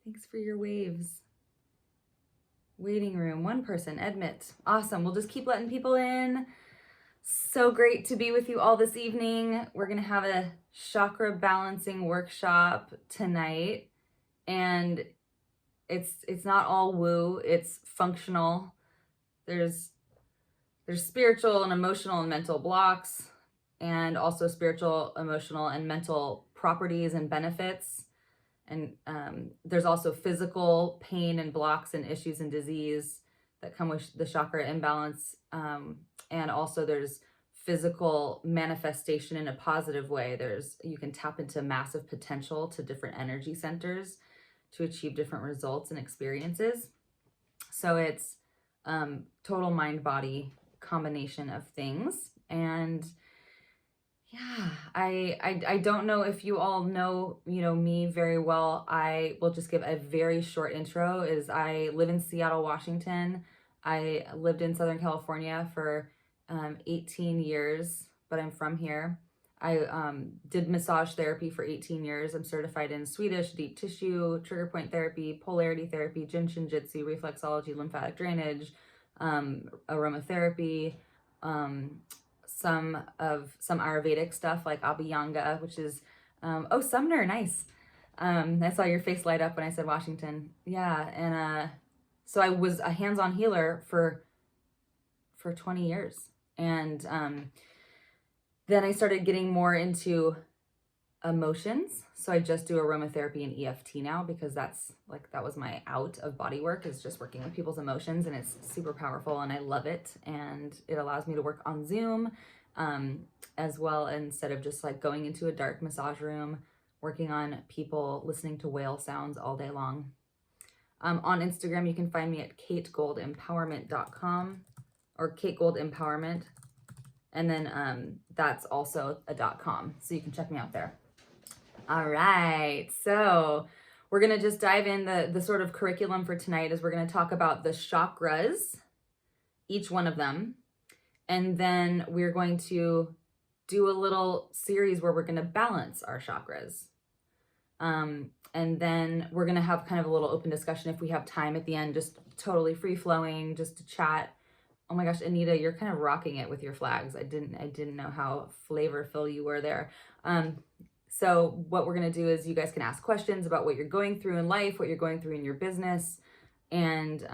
Thanks for your waves. Waiting room, one person, admit. Awesome. We'll just keep letting people in. So great to be with you all this evening. We're going to have a chakra balancing workshop tonight. And it's not all woo, it's functional. There's spiritual and emotional and mental blocks, and also spiritual, emotional, and mental properties and benefits. And there's also physical pain and blocks and issues and disease that come with the chakra imbalance. And also there's physical manifestation in a positive way. You can tap into massive potential to different energy centers to achieve different results and experiences. So it's total mind-body combination of things. And yeah, I don't know if you all know me very well. I will just give a very short intro. I live in Seattle, Washington. I lived in Southern California for 18 years, but I'm from here. I did massage therapy for 18 years. I'm certified in Swedish, deep tissue, trigger point therapy, polarity therapy, Jin Shinjitsu, reflexology, lymphatic drainage, aromatherapy, some Ayurvedic stuff like Abhyanga, which is, Sumner, nice. I saw your face light up when I said Washington. Yeah, and so I was a hands-on healer for 20 years. And then I started getting more into emotions. So I just do aromatherapy and EFT now, because that was my out of body work, is just working with people's emotions, and it's super powerful and I love it. And it allows me to work on Zoom as well, instead of just like going into a dark massage room, working on people listening to whale sounds all day long. On Instagram, you can find me at kategoldempowerment.com or Kate Gold Empowerment. And then that's also a .com. So you can check me out there. All right. So we're going to just dive in. The sort of curriculum for tonight is we're going to talk about the chakras, each one of them. And then we're going to do a little series where we're going to balance our chakras. And then we're going to have kind of a little open discussion if we have time at the end, just totally free flowing, just to chat. Oh my gosh, Anita, you're kind of rocking it with your flags. I didn't know how flavorful you were there. So what we're going to do is you guys can ask questions about what you're going through in life, what you're going through in your business, and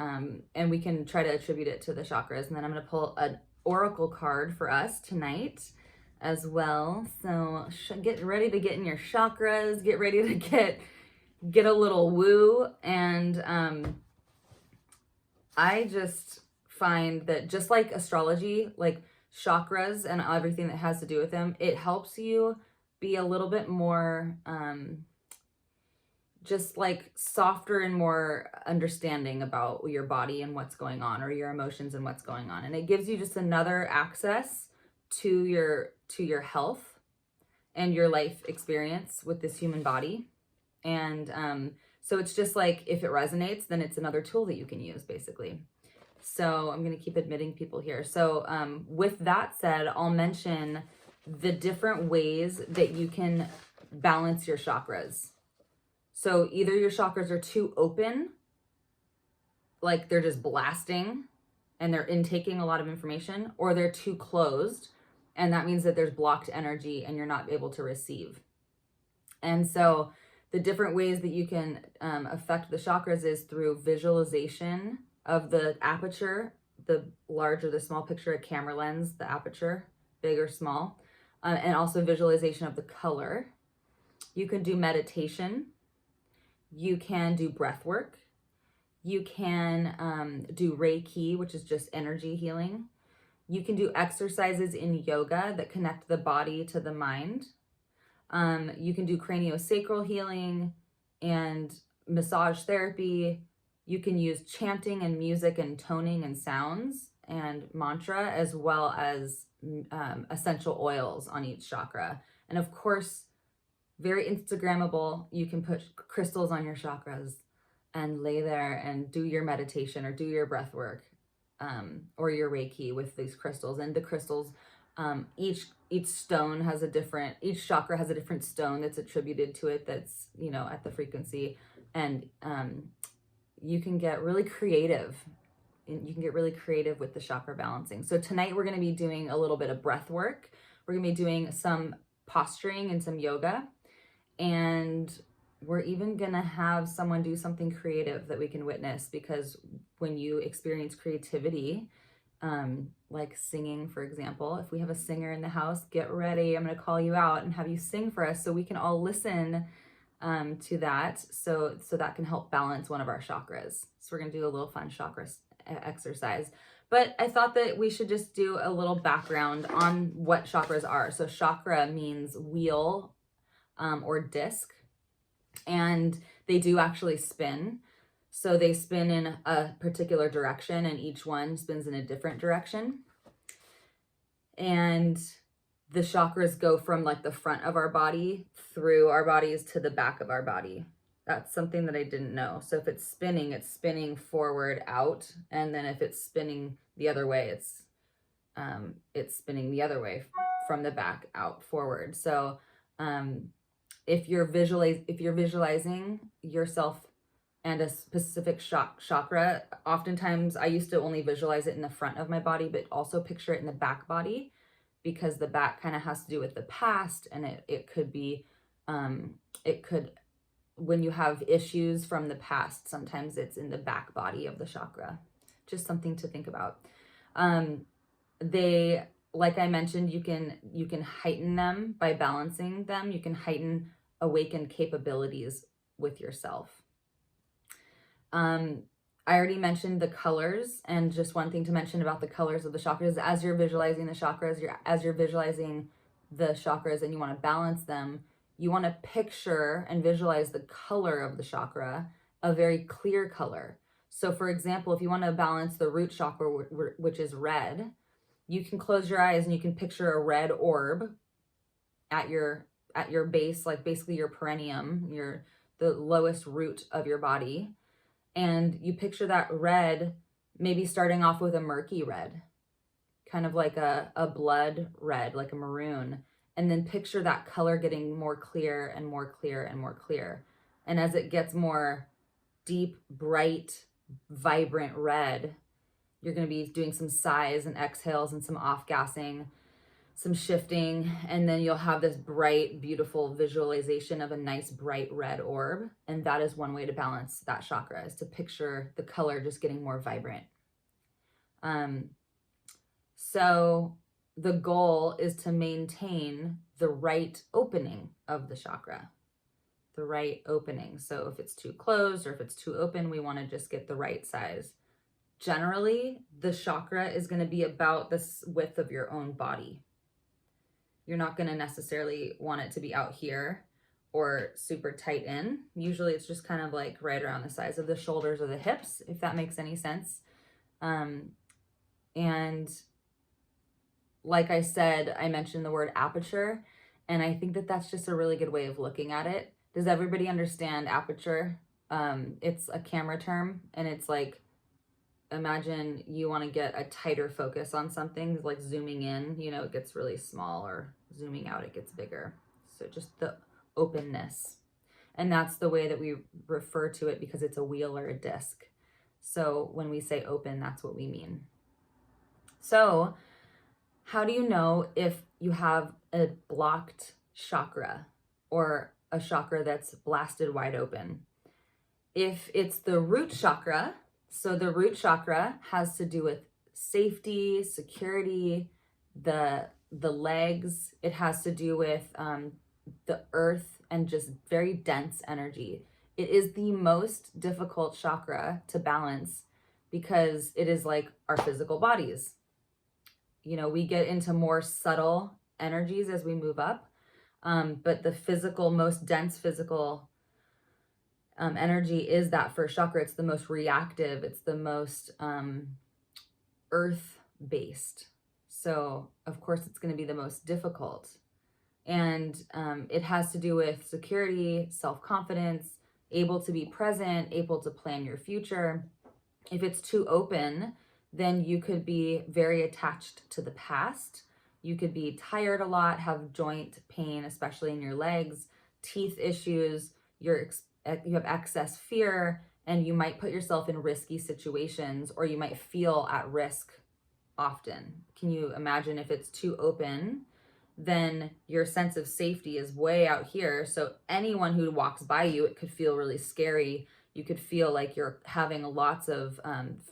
we can try to attribute it to the chakras. And then I'm going to pull an oracle card for us tonight as well. So get ready to get in your chakras, get ready to get a little woo. And I just find that just like astrology, like chakras and everything that has to do with them, it helps you be a little bit more just like softer and more understanding about your body and what's going on, or your emotions and what's going on. And it gives you just another access to your health and your life experience with this human body. And so it's just like, if it resonates, then it's another tool that you can use, basically. So I'm going to keep admitting people here. So with that said, I'll mention the different ways that you can balance your chakras. So either your chakras are too open, like they're just blasting and they're intaking a lot of information, or they're too closed, and that means that there's blocked energy and you're not able to receive. And so the different ways that you can affect the chakras is through visualization of the aperture, the large or the small picture, a camera lens, the aperture, big or small, and also visualization of the color. You can do meditation. You can do breath work. You can do Reiki, which is just energy healing. You can do exercises in yoga that connect the body to the mind. You can do craniosacral healing and massage therapy. You can use chanting and music and toning and sounds and mantra, as well as essential oils on each chakra. And of course, very Instagrammable, you can put crystals on your chakras and lay there and do your meditation or do your breath work or your Reiki with these crystals. And the crystals Each stone has a different, each chakra has a different stone that's attributed to it, that's, you know, at the frequency. And you can get really creative. You can get really creative with the chakra balancing. So tonight we're going to be doing a little bit of breath work. We're going to be doing some posturing and some yoga. And we're even going to have someone do something creative that we can witness, because when you experience creativity, like singing, for example, if we have a singer in the house, get ready. I'm going to call you out and have you sing for us so we can all listen to that. So that can help balance one of our chakras. So we're going to do a little fun chakra exercise. But I thought that we should just do a little background on what chakras are. So chakra means wheel or disc, and they do actually spin. So they spin in a particular direction, and each one spins in a different direction. And the chakras go from like the front of our body through our bodies to the back of our body. That's something that I didn't know. So if it's spinning forward out. And then if it's spinning the other way, it's spinning the other way from the back out forward. So if you're visualizing yourself and a specific chakra, oftentimes I used to only visualize it in the front of my body, but also picture it in the back body, because the back kind of has to do with the past. And it could be, when you have issues from the past, sometimes it's in the back body of the chakra. Just something to think about. They, like I mentioned, you can heighten them by balancing them. You can heighten awakened capabilities with yourself. I already mentioned the colors, and just one thing to mention about the colors of the chakras, as you're visualizing the chakras, as you're visualizing the chakras and you want to balance them, you want to picture and visualize the color of the chakra, a very clear color. So for example, if you want to balance the root chakra, which is red, you can close your eyes and you can picture a red orb at your base, like basically your perineum, the lowest root of your body. And you picture that red, maybe starting off with a murky red, kind of like a blood red, like a maroon. And then picture that color getting more clear and more clear and more clear. And as it gets more deep, bright, vibrant red, you're going to be doing some sighs and exhales and some off-gassing, some shifting, and then you'll have this bright, beautiful visualization of a nice, bright red orb. And that is one way to balance that chakra, is to picture the color just getting more vibrant. So the goal is to maintain the right opening of the chakra, the right opening. So if it's too closed or if it's too open, we want to just get the right size. Generally, the chakra is going to be about the width of your own body. You're not going to necessarily want it to be out here or super tight in. Usually it's just kind of like right around the size of the shoulders or the hips, if that makes any sense. And like I said, I mentioned the word aperture, and I think that that's just a really good way of looking at it. Does everybody understand aperture? It's a camera term, and it's like, imagine you want to get a tighter focus on something, like zooming in, you know, it gets really small, or zooming out, it gets bigger. So just the openness. And that's the way that we refer to it, because it's a wheel or a disc. So when we say open, that's what we mean. So how do you know if you have a blocked chakra or a chakra that's blasted wide open? If it's the root chakra, so the root chakra has to do with safety, security, the legs. It has to do with the earth and just very dense energy. It is the most difficult chakra to balance, because it is like our physical bodies. You know, we get into more subtle energies as we move up, but the physical, most dense physical energy is that first chakra. It's the most reactive. It's the most earth-based. So of course it's going to be the most difficult. And it has to do with security, self-confidence, able to be present, able to plan your future. If it's too open, then you could be very attached to the past. You could be tired a lot, have joint pain, especially in your legs, teeth issues, you have excess fear, and you might put yourself in risky situations, or you might feel at risk often. Can you imagine if it's too open? Then your sense of safety is way out here. So anyone who walks by you, it could feel really scary. You could feel like you're having lots of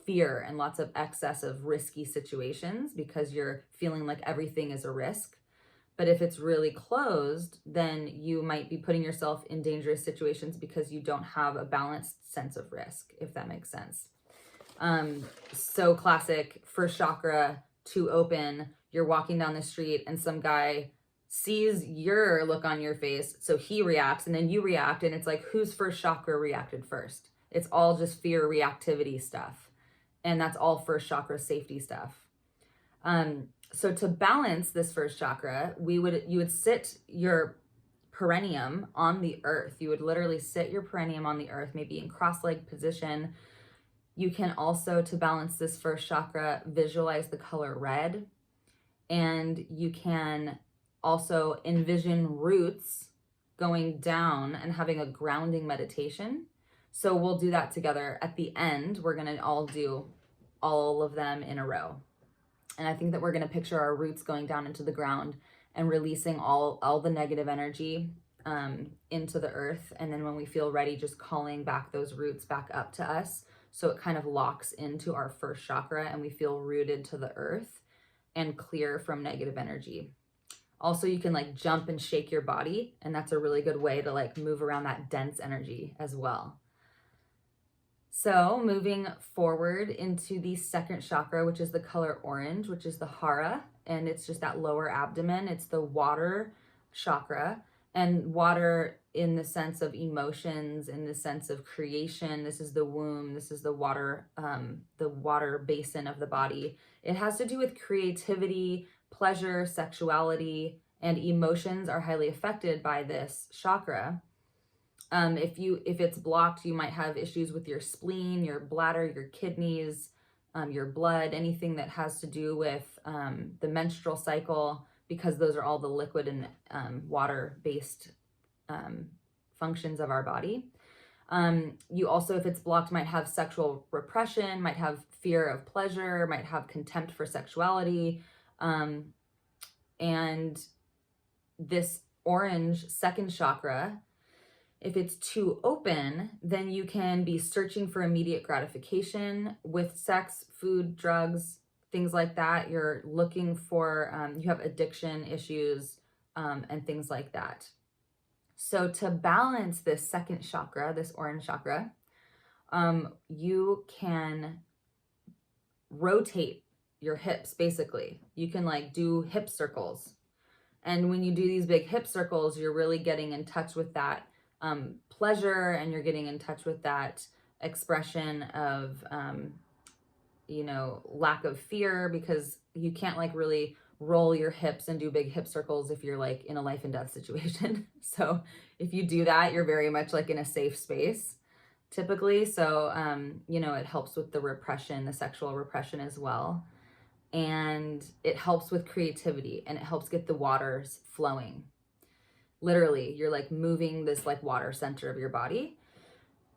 fear and lots of excess of risky situations because you're feeling like everything is a risk. But if it's really closed, then you might be putting yourself in dangerous situations because you don't have a balanced sense of risk, if that makes sense. So classic, first chakra, too open. You're walking down the street and some guy sees your look on your face, so he reacts, and then you react, and it's like, whose first chakra reacted first? It's all just fear reactivity stuff, and that's all first chakra safety stuff. So to balance this first chakra, you would sit your perineum on the earth. You would literally sit your perineum on the earth, maybe in cross-legged position. You can also, to balance this first chakra, visualize the color red. And you can also envision roots going down and having a grounding meditation. So we'll do that together. At the end, we're going to all do all of them in a row. And I think that we're going to picture our roots going down into the ground and releasing all the negative energy into the earth. And then when we feel ready, just calling back those roots back up to us. So it kind of locks into our first chakra and we feel rooted to the earth and clear from negative energy. Also, you can like jump and shake your body, and that's a really good way to like move around that dense energy as well. So moving forward into the second chakra, which is the color orange, which is the hara, and it's just that lower abdomen. It's the water chakra, and water in the sense of emotions, in the sense of creation. This is the womb. This is the water basin of the body. It has to do with creativity, pleasure, sexuality, and emotions are highly affected by this chakra. If it's blocked, you might have issues with your spleen, your bladder, your kidneys, your blood, anything that has to do with the menstrual cycle, because those are all the liquid and water-based functions of our body. You also, if it's blocked, might have sexual repression, might have fear of pleasure, might have contempt for sexuality. And this orange second chakra, if it's too open, then you can be searching for immediate gratification with sex, food, drugs, things like that. You're looking for, you have addiction issues and things like that. So to balance this second chakra, this orange chakra, you can rotate your hips, basically. You can like do hip circles. And when you do these big hip circles, you're really getting in touch with that pleasure, and you're getting in touch with that expression of, lack of fear, because you can't like really roll your hips and do big hip circles if you're like in a life and death situation. So if you do that, you're very much like in a safe space typically. So, it helps with the repression, the sexual repression as well. And it helps with creativity, and it helps get the waters flowing. Literally, you're like moving this like water center of your body.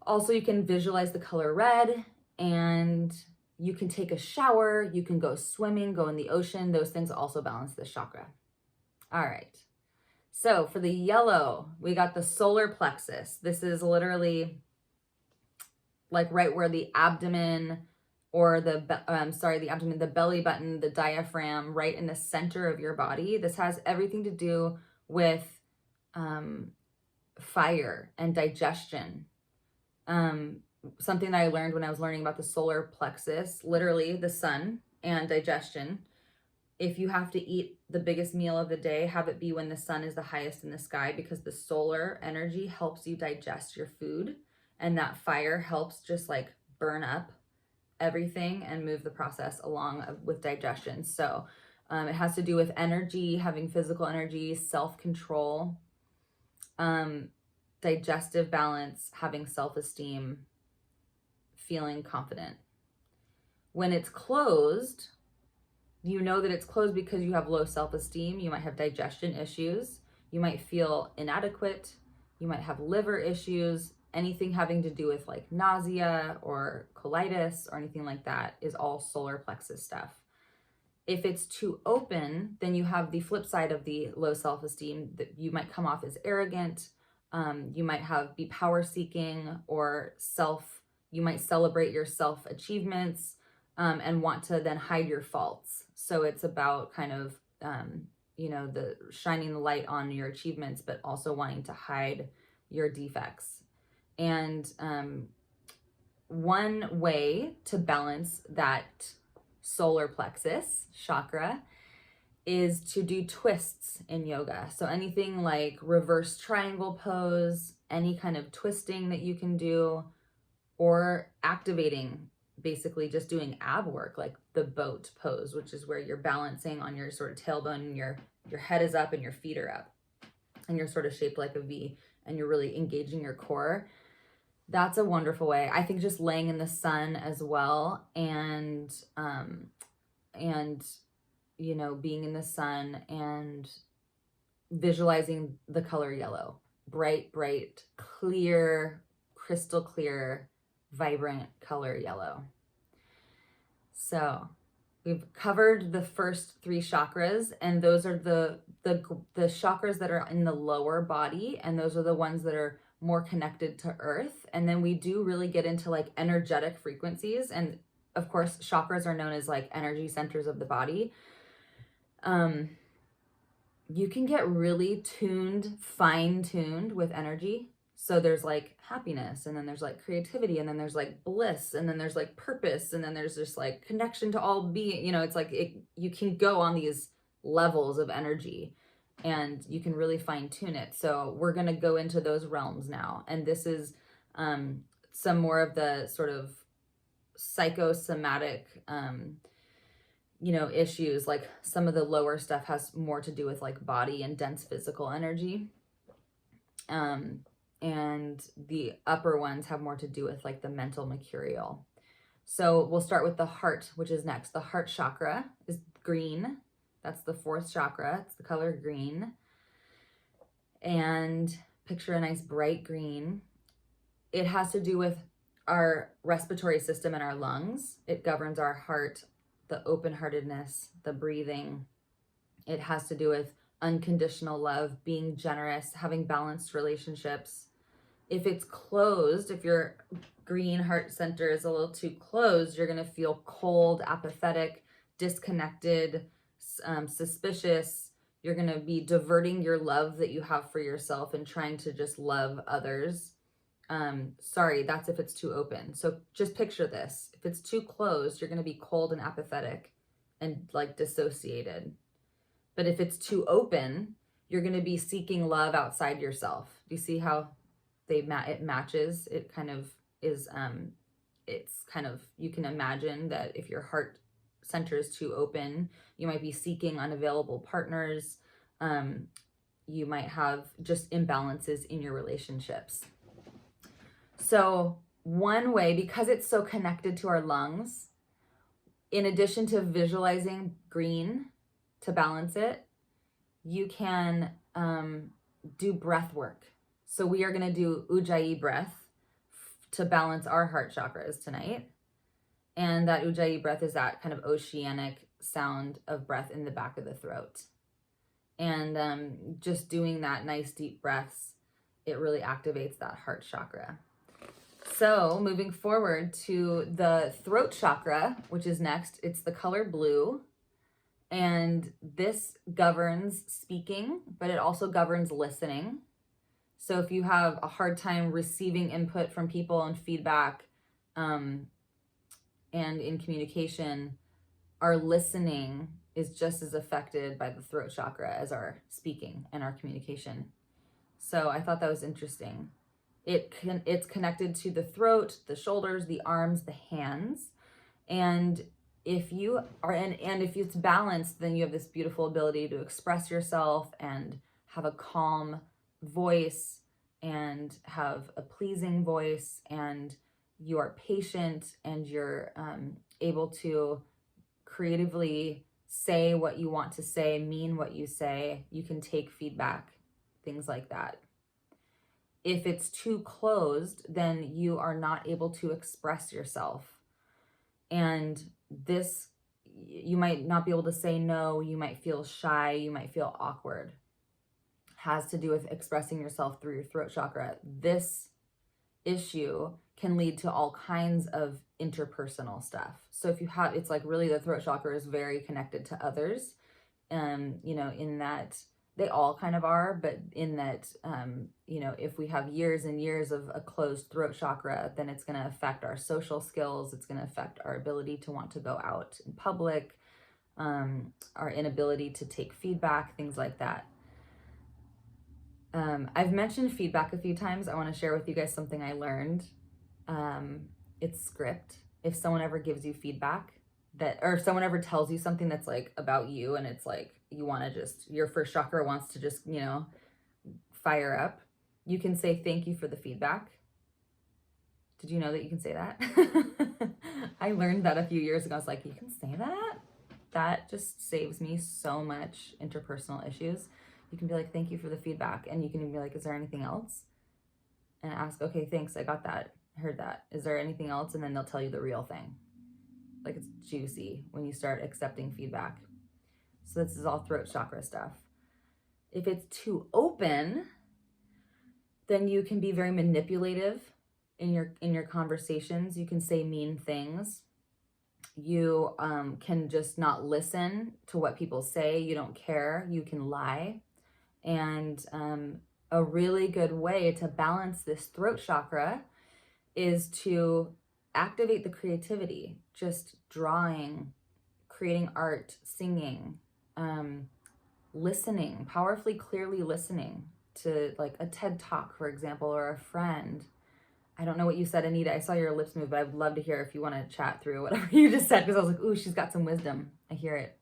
Also, you can visualize the color red, and you can take a shower, you can go swimming, go in the ocean. Those things also balance this chakra. All right. So for the yellow, we got the solar plexus. This is literally like right where the abdomen or the belly button, the diaphragm, right in the center of your body. This has everything to do with fire and digestion. Something that I learned when I was learning about the solar plexus, literally the sun and digestion. If you have to eat the biggest meal of the day, have it be when the sun is the highest in the sky, because the solar energy helps you digest your food, and that fire helps just like burn up everything and move the process along with digestion. So it has to do with energy, having physical energy, self-control, digestive balance, having self-esteem, feeling confident. When it's closed, You know that it's closed because you have low self-esteem. You might have digestion issues. You might feel inadequate. You might have liver issues. Anything having to do with like nausea or colitis or anything like that is all solar plexus stuff. If it's too open, then you have the flip side of the low self-esteem, that you might come off as arrogant. You might be power seeking or you might celebrate your self achievements, and want to then hide your faults. So it's about kind of, the shining the light on your achievements, but also wanting to hide your defects. And one way to balance that solar plexus chakra is to do twists in yoga. So anything like reverse triangle pose, any kind of twisting that you can do, or activating, basically just doing ab work, like the boat pose, which is where you're balancing on your sort of tailbone and your head is up and your feet are up and you're sort of shaped like a V and you're really engaging your core. That's a wonderful way. I think just laying in the sun as well, and being in the sun and visualizing the color yellow, bright, clear, crystal clear, vibrant color yellow. So we've covered the first 3 chakras, and those are the chakras that are in the lower body, and those are the ones that are more connected to earth. And then we do really get into like energetic frequencies, and of course chakras are known as like energy centers of the body. You can get really fine-tuned with energy. So there's like happiness, and then there's like creativity, and then there's like bliss, and then there's like purpose, and then there's just like connection to all being, it's like you can go on these levels of energy and you can really fine tune it. So we're going to go into those realms now. And this is some more of the sort of psychosomatic, issues. Like some of the lower stuff has more to do with like body and dense physical energy. And the upper ones have more to do with like the mental mercurial. So we'll start with the heart, which is next. The heart chakra is green. That's the 4th chakra. It's the color green. And picture a nice bright green. It has to do with our respiratory system and our lungs. It governs our heart, the open-heartedness, the breathing. It has to do with unconditional love, being generous, having balanced relationships. If it's closed, if your green heart center is a little too closed, you're going to feel cold, apathetic, disconnected, suspicious. You're going to be diverting your love that you have for yourself and trying to just love others. Sorry, that's if it's too open. So just picture this. If it's too closed, you're going to be cold and apathetic and like dissociated. But if it's too open, you're going to be seeking love outside yourself. Do you see how it matches? It kind of is, you can imagine that if your heart center is too open, you might be seeking unavailable partners. You might have just imbalances in your relationships. So one way, because it's so connected to our lungs, in addition to visualizing green to balance it, you can do breath work. So we are going to do Ujjayi breath to balance our heart chakras tonight. And that Ujjayi breath is that kind of oceanic sound of breath in the back of the throat. And just doing that nice deep breaths, it really activates that heart chakra. So moving forward to the throat chakra, which is next, it's the color blue. And this governs speaking, but it also governs listening. So if you have a hard time receiving input from people and feedback, and in communication, our listening is just as affected by the throat chakra as our speaking and our communication. So I thought that was interesting. It's connected to the throat, the shoulders, the arms, the hands. And if you are, and if it's balanced, then you have this beautiful ability to express yourself and have a calm voice and have a pleasing voice, and you are patient and you're able to creatively say what you want to say, mean what you say. You can take feedback, things like that. If it's too closed, then you are not able to express yourself. And this, you might not be able to say no, you might feel shy, you might feel awkward. Has to do with expressing yourself through your throat chakra. This issue can lead to all kinds of interpersonal stuff. So if you have, it's like really the throat chakra is very connected to others. You know, in that they all kind of are, but in that, you know, if we have years and years of a closed throat chakra, then it's going to affect our social skills. It's going to affect our ability to want to go out in public, our inability to take feedback, things like that. I've mentioned feedback a few times. I want to share with you guys something I learned. It's script. If someone ever gives you feedback that, or if someone ever tells you something that's like about you and it's like, you want to just, your first chakra wants to just, you know, fire up, you can say, thank you for the feedback. Did you know that you can say that? I learned that a few years ago. I was like, you can say that? That just saves me so much interpersonal issues. You can be like, thank you for the feedback. And you can be like, is there anything else? And ask, okay, thanks, I got that, I heard that. Is there anything else? And then they'll tell you the real thing. Like, it's juicy when you start accepting feedback. So this is all throat chakra stuff. If it's too open, then you can be very manipulative in your conversations. You can say mean things. You can just not listen to what people say. You don't care. You can lie. And a really good way to balance this throat chakra is to activate the creativity, just drawing, creating art, singing, listening, powerfully, clearly listening to like a TED Talk, for example, or a friend. I don't know what you said, Anita. I saw your lips move, but I'd love to hear if you want to chat through whatever you just said, because I was like, ooh, she's got some wisdom. I hear it.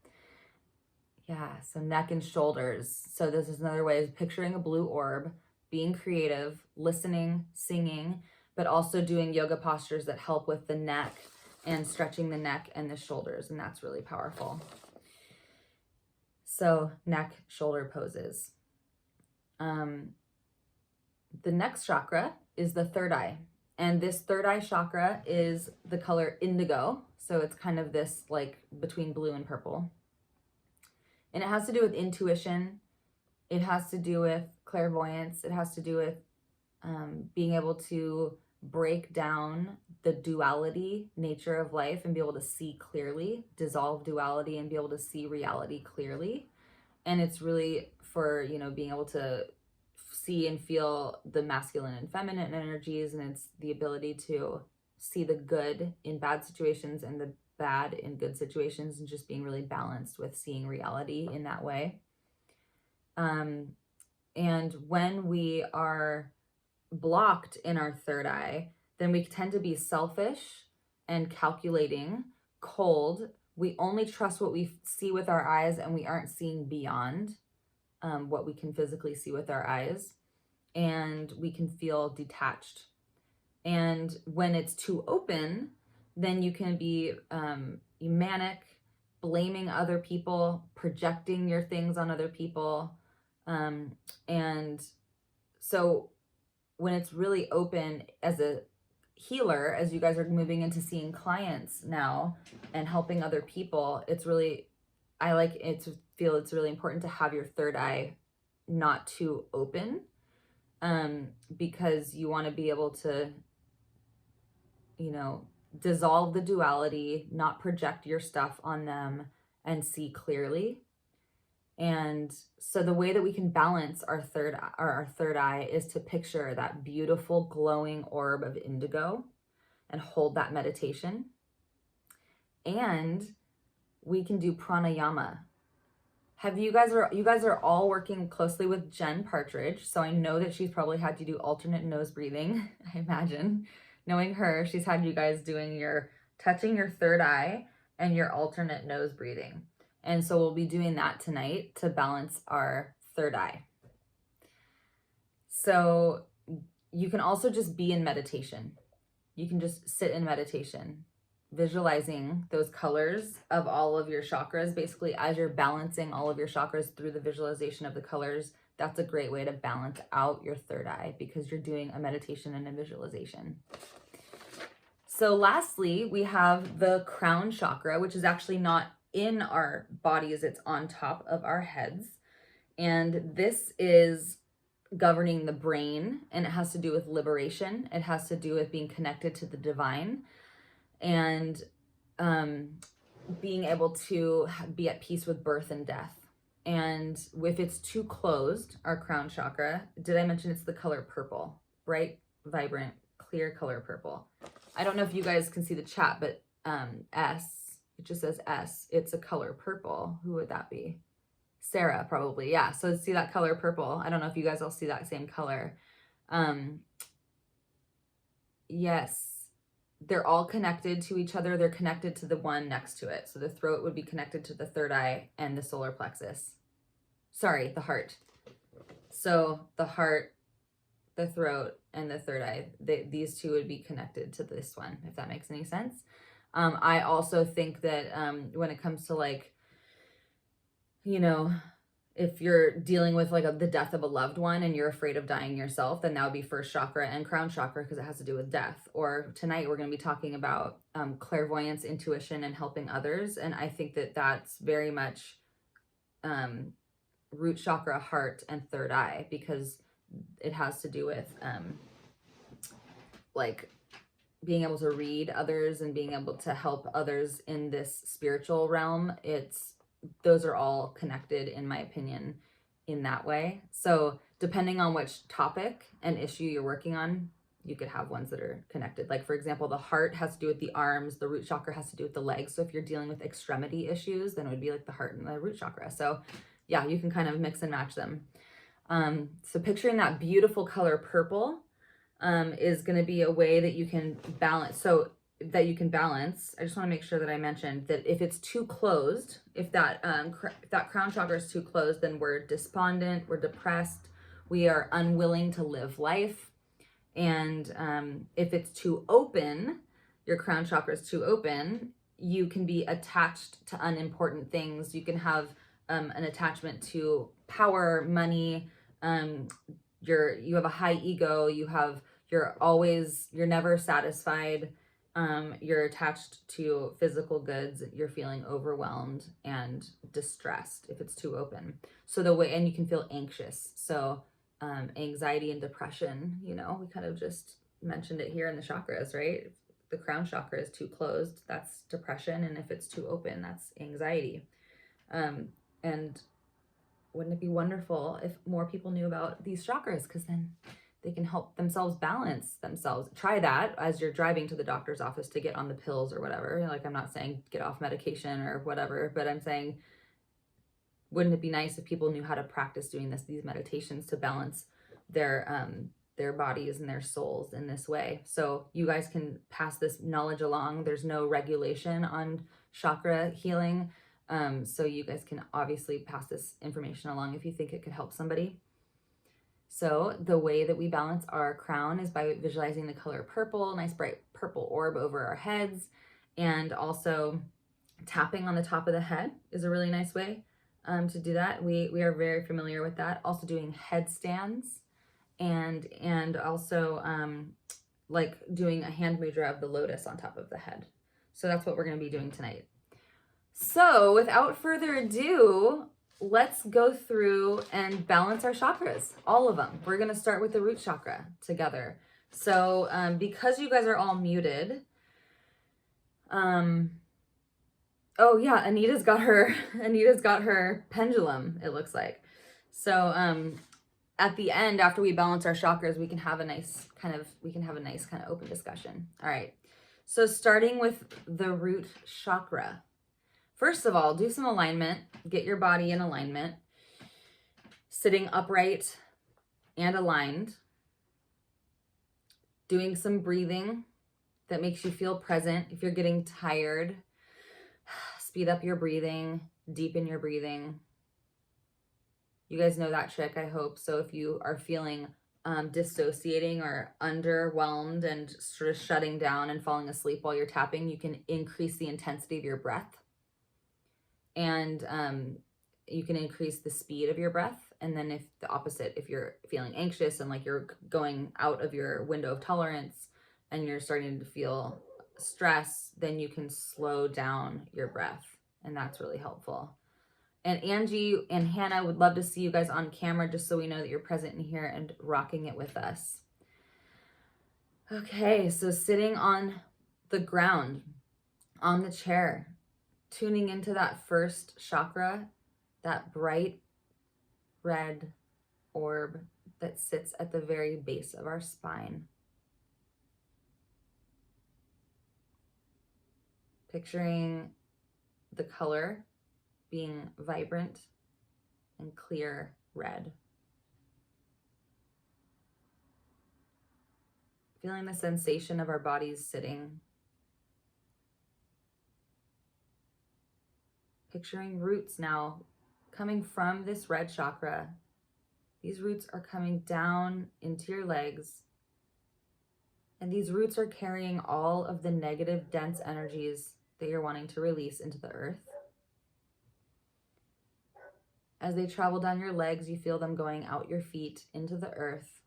Yeah, so neck and shoulders. So this is another way of picturing a blue orb, being creative, listening, singing, but also doing yoga postures that help with the neck and stretching the neck and the shoulders. And that's really powerful. So neck, shoulder poses. The next chakra is the third eye. And this third eye chakra is the color indigo. So it's kind of this like between blue and purple. And it has to do with intuition. It has to do with clairvoyance. It has to do with being able to break down the duality nature of life and be able to see clearly, dissolve duality and be able to see reality clearly. And it's really for, you know, being able to see and feel the masculine and feminine energies. And it's the ability to see the good in bad situations and the bad in good situations, and just being really balanced with seeing reality in that way. And when we are blocked in our third eye, then we tend to be selfish and calculating, cold. We only trust what we see with our eyes, and we aren't seeing beyond what we can physically see with our eyes. And we can feel detached. And when it's too open, then you can be manic, blaming other people, projecting your things on other people. And so when it's really open, as a healer, as you guys are moving into seeing clients now and helping other people, it's really, I like it to feel it's really important to have your third eye not too open, because you want to be able to, you know, dissolve the duality, not project your stuff on them, and see clearly. And so the way that we can balance our third eye is to picture that beautiful glowing orb of indigo and hold that meditation. And we can do pranayama. You guys are all working closely with Jen Partridge, so I know that she's probably had you do alternate nose breathing. I imagine, knowing her, she's had you guys doing touching your third eye and your alternate nose breathing. And so we'll be doing that tonight to balance our third eye. So you can also just be in meditation. You can just sit in meditation visualizing those colors of all of your chakras, basically as you're balancing all of your chakras through the visualization of the colors, that's a great way to balance out your third eye because you're doing a meditation and a visualization. So lastly, we have the crown chakra, which is actually not in our bodies, it's on top of our heads. And this is governing the brain, and it has to do with liberation. It has to do with being connected to the divine and being able to be at peace with birth and death. And if it's too closed, our crown chakra, did I mention it's the color purple? Bright, vibrant, clear color purple. I don't know if you guys can see the chat, but S, it just says S. It's a color purple. Who would that be? Sarah, probably. Yeah. So see that color purple. I don't know if you guys all see that same color. Yes. They're all connected to each other. They're connected to the one next to it. So the throat would be connected to the third eye and the solar plexus. Sorry, the heart. So the heart, the throat, and the third eye, these two would be connected to this one, if that makes any sense. I also think that when it comes to like, you know, if you're dealing with like the death of a loved one and you're afraid of dying yourself, then that would be first chakra and crown chakra because it has to do with death. Or tonight we're going to be talking about clairvoyance, intuition, and helping others. And I think that that's very much root chakra, heart, and third eye because it has to do with like being able to read others and being able to help others in this spiritual realm. Those are all connected, in my opinion, in that way. So depending on which topic and issue you're working on, you could have ones that are connected. Like, for example, the heart has to do with the arms, the root chakra has to do with the legs. So if you're dealing with extremity issues, then it would be like the heart and the root chakra. So yeah, you can kind of mix and match them. So picturing that beautiful color purple is going to be a way that you can balance. So that you can balance. I just want to make sure that I mentioned that if it's too closed, if that crown chakra is too closed, then we're despondent, we're depressed, we are unwilling to live life. And if it's too open, your crown chakra is too open, you can be attached to unimportant things. You can have an attachment to power, money. You have a high ego. You're never satisfied. You're attached to physical goods. You're feeling overwhelmed and distressed if it's too open. And you can feel anxious. So anxiety and depression, we kind of just mentioned it here in the chakras, right? If the crown chakra is too closed, that's depression. And if it's too open, that's anxiety. And wouldn't it be wonderful if more people knew about these chakras? Because then they can help themselves balance themselves. Try that as you're driving to the doctor's office to get on the pills or whatever. Like, I'm not saying get off medication or whatever, but I'm saying, wouldn't it be nice if people knew how to practice doing these meditations to balance their bodies and their souls in this way? So you guys can pass this knowledge along. There's no regulation on chakra healing. So you guys can obviously pass this information along if you think it could help somebody. So the way that we balance our crown is by visualizing the color purple, nice bright purple orb over our heads, and also tapping on the top of the head is a really nice way to do that. We are very familiar with that. Also doing headstands and also like doing a hand mudra of the lotus on top of the head. So that's what we're going to be doing tonight. So without further ado, let's go through and balance our chakras, all of them. We're going to start with the root chakra together. So because you guys are all muted, oh yeah, Anita's got her pendulum, it looks like. So at the end, after we balance our chakras, we can have a nice kind of open discussion. All right. So starting with the root chakra. First of all, do some alignment. Get your body in alignment. Sitting upright and aligned. Doing some breathing that makes you feel present. If you're getting tired, speed up your breathing, deepen your breathing. You guys know that trick, I hope. So if you are feeling dissociating or underwhelmed and sort of shutting down and falling asleep while you're tapping, you can increase the intensity of your breath. And you can increase the speed of your breath. And then if the opposite, if you're feeling anxious and like you're going out of your window of tolerance and you're starting to feel stress, then you can slow down your breath. And that's really helpful. And Angie and Hannah would love to see you guys on camera just so we know that you're present in here and rocking it with us. Okay, so sitting on the ground, on the chair, tuning into that first chakra, that bright red orb that sits at the very base of our spine. Picturing the color being vibrant and clear red. Feeling the sensation of our bodies sitting. Picturing roots now coming from this red chakra. These roots are coming down into your legs. And these roots are carrying all of the negative, dense energies that you're wanting to release into the earth. As they travel down your legs, you feel them going out your feet into the earth,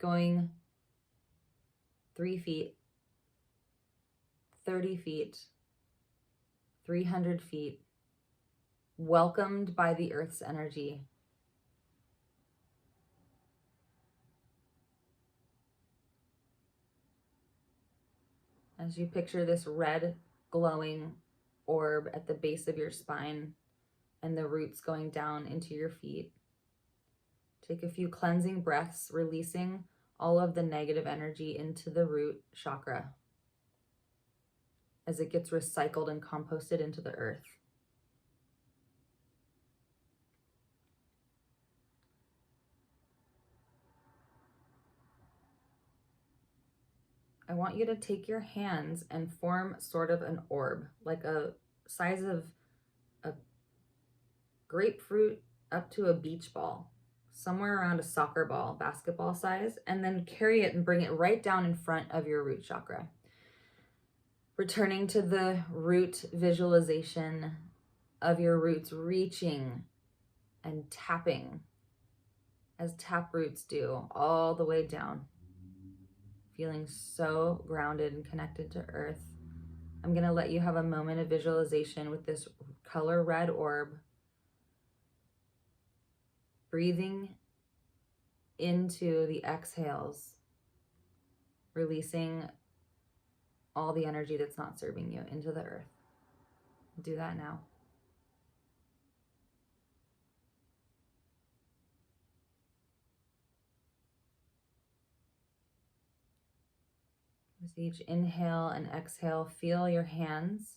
going 3 feet, 30 feet, 300 feet, welcomed by the earth's energy. As you picture this red glowing orb at the base of your spine and the roots going down into your feet, take a few cleansing breaths, releasing all of the negative energy into the root chakra as it gets recycled and composted into the earth. I want you to take your hands and form sort of an orb, like a size of a grapefruit up to a beach ball, somewhere around a soccer ball, basketball size, and then carry it and bring it right down in front of your root chakra. Returning to the root visualization of your roots reaching and tapping as tap roots do all the way down. Feeling so grounded and connected to earth. I'm going to let you have a moment of visualization with this color red orb. Breathing into the exhales, releasing all the energy that's not serving you into the earth. Do that now. With each inhale and exhale, feel your hands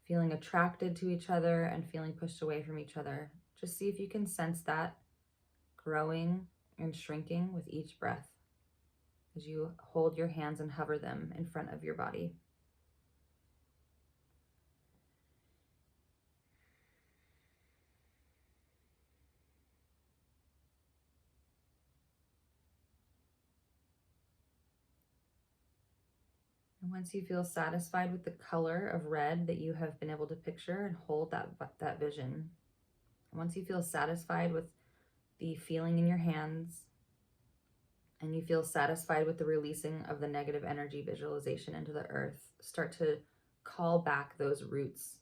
feeling attracted to each other and feeling pushed away from each other. Just see if you can sense that growing and shrinking with each breath as you hold your hands and hover them in front of your body. And once you feel satisfied with the color of red that you have been able to picture and hold that vision, once you feel satisfied with the feeling in your hands and you feel satisfied with the releasing of the negative energy visualization into the earth, start to call back those roots,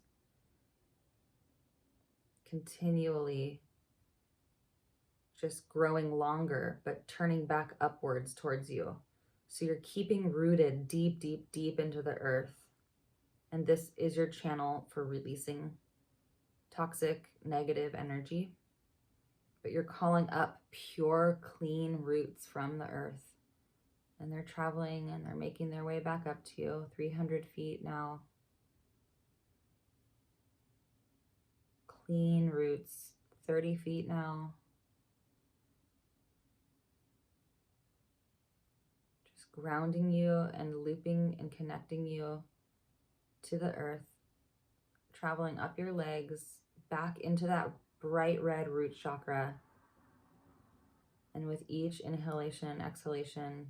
continually just growing longer, but turning back upwards towards you. So you're keeping rooted deep, deep, deep into the earth. And this is your channel for releasing toxic, negative energy. But you're calling up pure, clean roots from the earth. And they're traveling and they're making their way back up to you, 300 feet now. Clean roots, 30 feet now. Grounding you and looping and connecting you to the earth, traveling up your legs, back into that bright red root chakra, And with each inhalation and exhalation,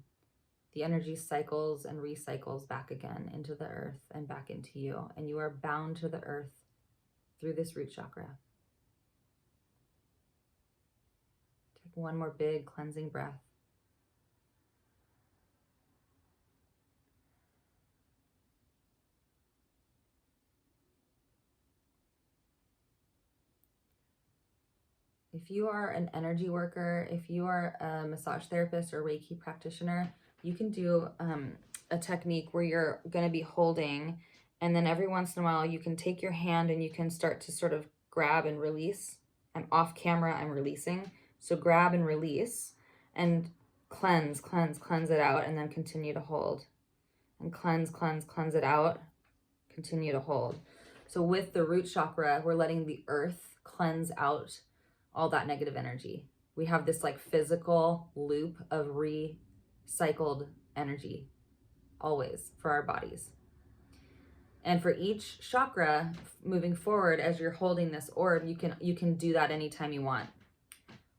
the energy cycles and recycles back again into the earth and back into you. And you are bound to the earth through this root chakra. Take one more big cleansing breath. If you are an energy worker, if you are a massage therapist or Reiki practitioner, you can do a technique where you're going to be holding, and then every once in a while you can take your hand and you can start to sort of grab and release. I'm off camera, I'm releasing. So grab and release and cleanse it out, and then continue to hold. And cleanse it out, continue to hold. So with the root chakra, we're letting the earth cleanse out all that negative energy. We have this like physical loop of recycled energy always for our bodies. And for each chakra moving forward, as you're holding this orb, you can do that anytime you want.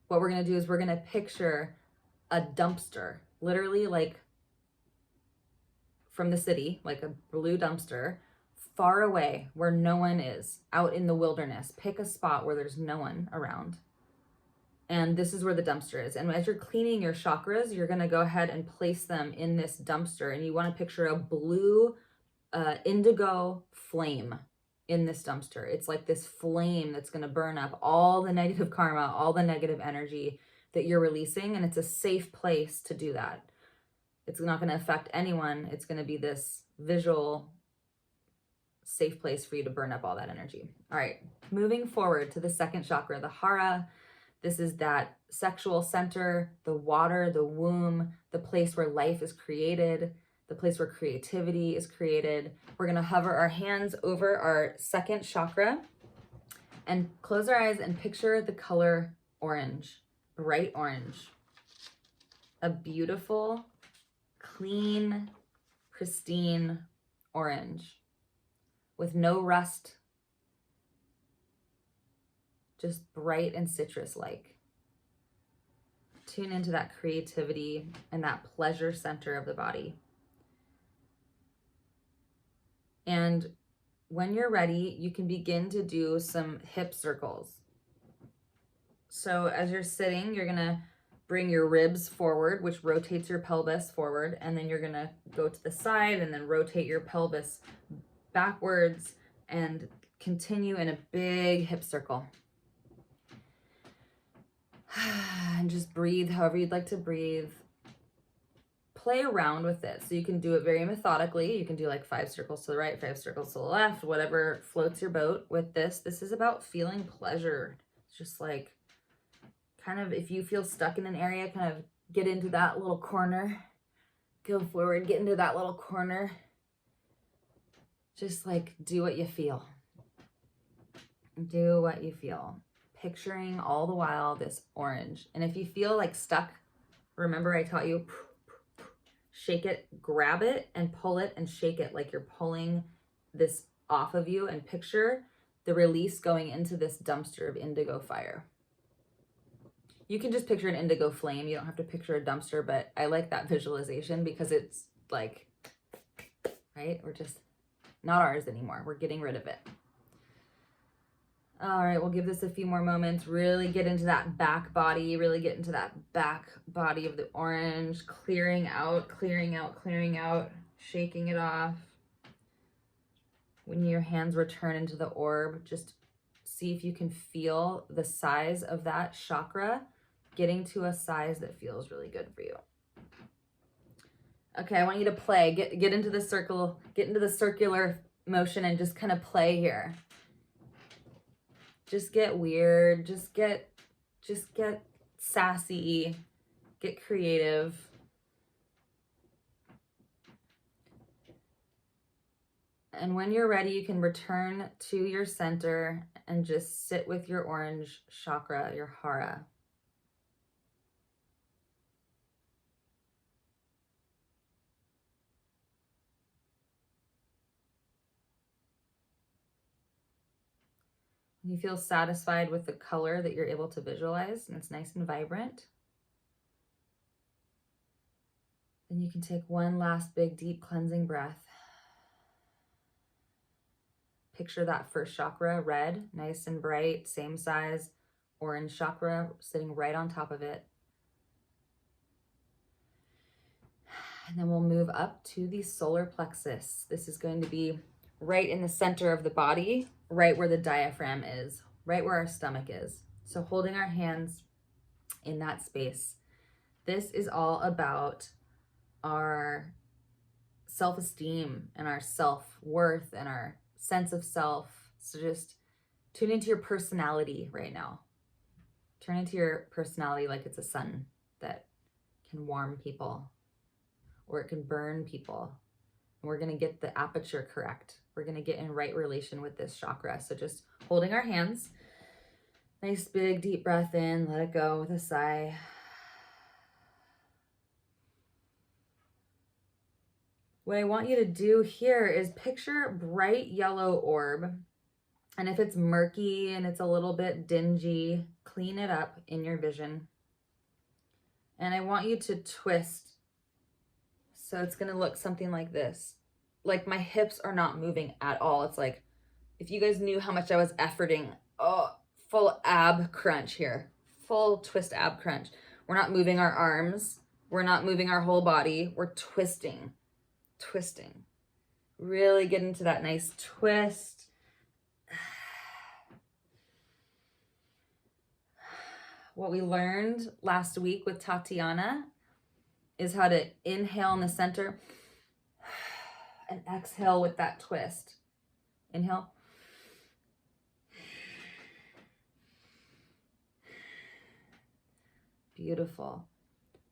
What we're going to do is we're going to picture a dumpster, literally like from the city, like a blue dumpster, far away where no one is, out in the wilderness. Pick a spot where there's no one around. And this is where the dumpster is. And as you're cleaning your chakras, you're going to go ahead and place them in this dumpster. And you want to picture a blue indigo flame in this dumpster. It's like this flame that's going to burn up all the negative karma, all the negative energy that you're releasing. And it's a safe place to do that. It's not going to affect anyone. It's going to be this visual safe place for you to burn up all that energy. All right, moving forward to the second chakra, the hara. This is that sexual center, the water, the womb, the place where life is created, the place where creativity is created. We're going to hover our hands over our second chakra and close our eyes and picture the color orange, bright orange. A beautiful, clean, pristine orange with no rust, just bright and citrus-like. Tune into that creativity and that pleasure center of the body. And when you're ready, you can begin to do some hip circles. So as you're sitting, you're gonna bring your ribs forward, which rotates your pelvis forward, and then you're gonna go to the side and then rotate your pelvis backwards and continue in a big hip circle. And just breathe however you'd like to breathe. Play around with it. So you can do it very methodically. You can do like 5 circles to the right, 5 circles to the left, whatever floats your boat with this. This is about feeling pleasure. It's just like, kind of, if you feel stuck in an area, kind of get into that little corner. Go forward, get into that little corner. Just like do what you feel. Do what you feel. Picturing all the while this orange. And if you feel like stuck, remember I taught you, shake it, grab it and pull it and shake it like you're pulling this off of you, and picture the release going into this dumpster of indigo fire. You can just picture an indigo flame. You don't have to picture a dumpster, but I like that visualization because it's like, right? We're just not ours anymore. We're getting rid of it. All right, we'll give this a few more moments. Really get into that back body, really get into that back body of the orange, clearing out, shaking it off. When your hands return into the orb, just see if you can feel the size of that chakra getting to a size that feels really good for you. Okay, I want you to play. Get into the circle, get into the circular motion and just kind of play here. Just get weird, just get sassy, get creative. And when you're ready, you can return to your center and just sit with your orange chakra, your hara. You feel satisfied with the color that you're able to visualize, and it's nice and vibrant. Then you can take one last big, deep cleansing breath. Picture that first chakra, red, nice and bright, same size, orange chakra sitting right on top of it. And then we'll move up to the solar plexus. This is going to be right in the center of the body, right where the diaphragm is, right where our stomach is. So holding our hands in that space. This is all about our self-esteem and our self-worth and our sense of self. So just tune into your personality right now. Turn into your personality like it's a sun that can warm people or it can burn people. And we're going to get the aperture correct. We're going to get in right relation with this chakra. So just holding our hands, nice big deep breath in, let it go with a sigh. What I want you to do here is picture a bright yellow orb. And if it's murky and it's a little bit dingy, clean it up in your vision. And I want you to twist. So it's going to look something like this. Like my hips are not moving at all. It's like, if you guys knew how much I was efforting, full ab crunch here. Full twist ab crunch. We're not moving our arms. We're not moving our whole body. We're twisting. Really get into that nice twist. What we learned last week with Tatiana is how to inhale in the center and exhale with that twist. Inhale. Beautiful.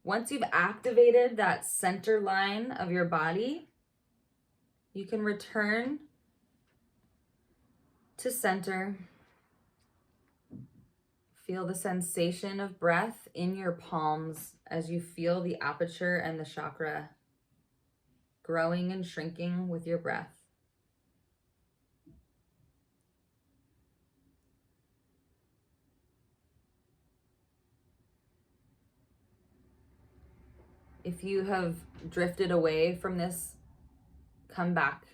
Once you've activated that center line of your body, you can return to center. Feel the sensation of breath in your palms as you feel the aperture and the chakra growing and shrinking with your breath. If you have drifted away from this, come back,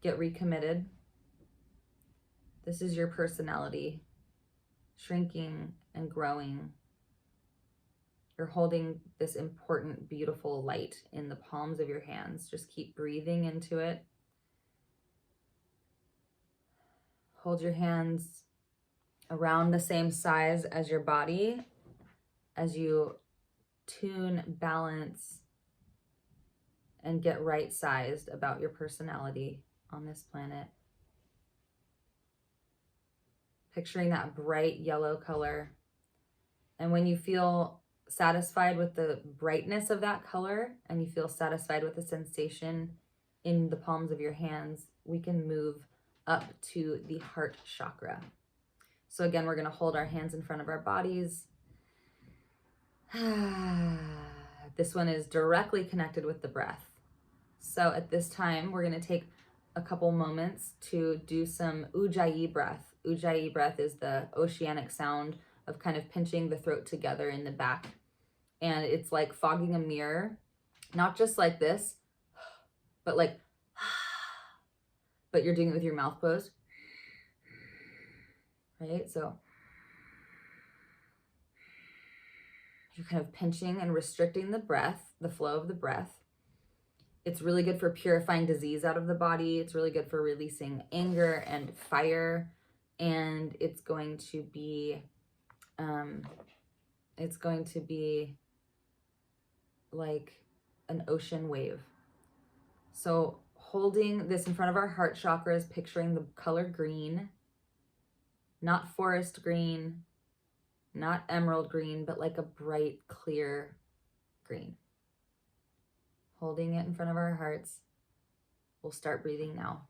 get recommitted. This is your personality, shrinking and growing. You're holding this important, beautiful light in the palms of your hands. Just keep breathing into it. Hold your hands around the same size as your body as you tune, balance, and get right-sized about your personality on this planet. Picturing that bright yellow color. And when you feel satisfied with the brightness of that color and you feel satisfied with the sensation in the palms of your hands, we can move up to the heart chakra. So again, we're going to hold our hands in front of our bodies. This one is directly connected with the breath. So at this time, we're going to take a couple moments to do some ujjayi breath. Ujjayi breath is the oceanic sound of kind of pinching the throat together in the back. And it's like fogging a mirror, not just like this, but like, but you're doing it with your mouth closed, right? So you're kind of pinching and restricting the breath, the flow of the breath. It's really good for purifying disease out of the body. It's really good for releasing anger and fire. And it's going to be like an ocean wave. So holding this in front of our heart chakra is picturing the color green, not forest green, not emerald green, but like a bright, clear green. Holding it in front of our hearts. We'll start breathing now.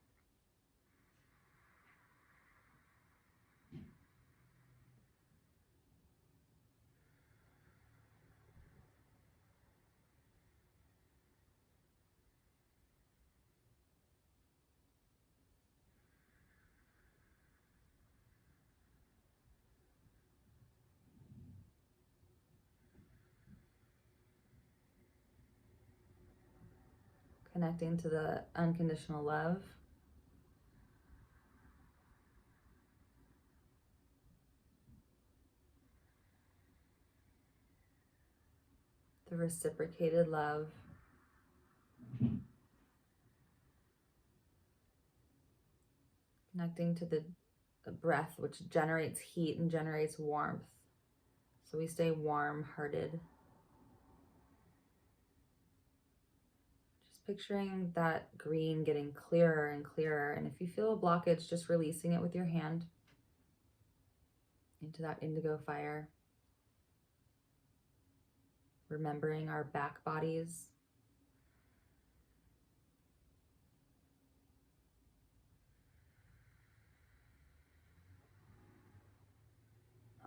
connecting to the unconditional love. The reciprocated love. Connecting to the breath, which generates heat and generates warmth. So we stay warm-hearted. Just picturing that green getting clearer and clearer. And if you feel a blockage, just releasing it with your hand into that indigo fire. Remembering our back bodies.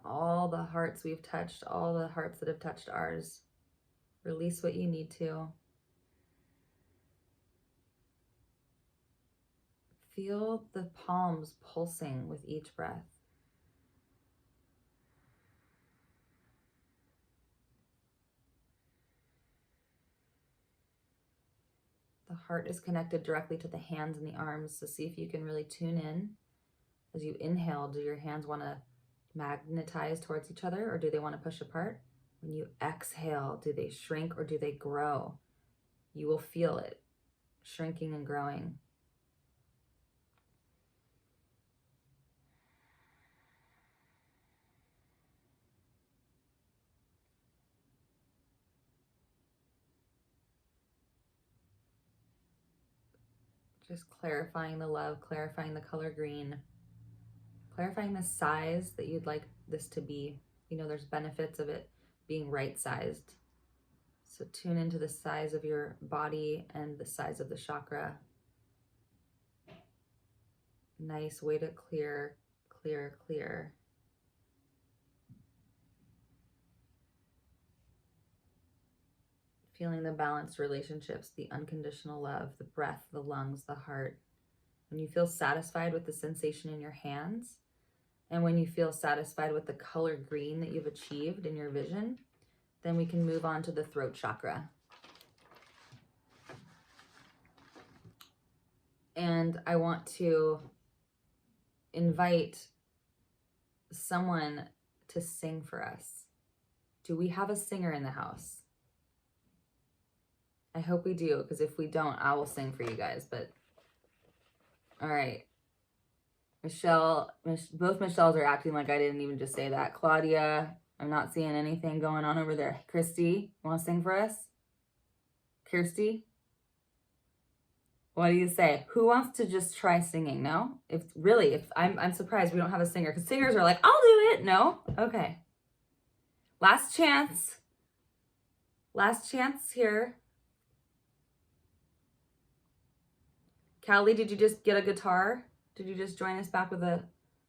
All the hearts we've touched, all the hearts that have touched ours. Release what you need to. Feel the palms pulsing with each breath. The heart is connected directly to the hands and the arms, so see if you can really tune in. As you inhale, do your hands want to magnetize towards each other, or do they want to push apart? When you exhale, do they shrink or do they grow? You will feel it shrinking and growing. Just clarifying the love, clarifying the color green, clarifying the size that you'd like this to be. You know, there's benefits of it being right-sized. So tune into the size of your body and the size of the chakra. Nice way to clear, clear, clear. Feeling the balanced relationships, the unconditional love, the breath, the lungs, the heart. When you feel satisfied with the sensation in your hands, and when you feel satisfied with the color green that you've achieved in your vision, then we can move on to the throat chakra. And I want to invite someone to sing for us. Do we have a singer in the house? I hope we do, because if we don't, I will sing for you guys. But all right. Michelle, both Michelles are acting like I didn't even just say that. Claudia, I'm not seeing anything going on over there. Christy, want to sing for us? Kirsty? What do you say? Who wants to just try singing? No? If I'm surprised we don't have a singer, because singers are like, I'll do it. No? Okay. Last chance. Last chance here. Callie, did you just get a guitar? Did you just join us back with a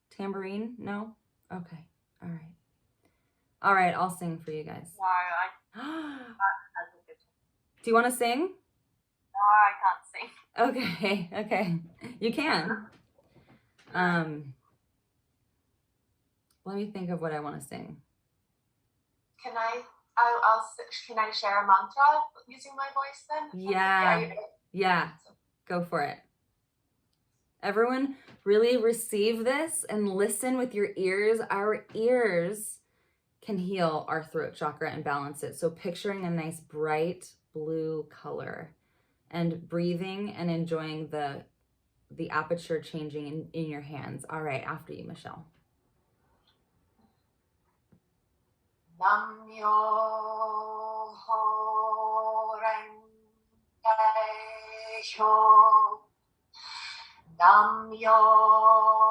tambourine? No? Okay. All right. All right, I'll sing for you guys. No, Do you want to sing? I can't sing. Okay. You can. Let me think of what I want to sing. Can I share a mantra using my voice then? Yeah. Go for it. Everyone, really receive this and listen with your ears. Our ears can heal our throat chakra and balance it. So picturing a nice bright blue color and breathing and enjoying the aperture changing in your hands. All right, after you, Michelle. Nam myoho renge kyo. Nam myoho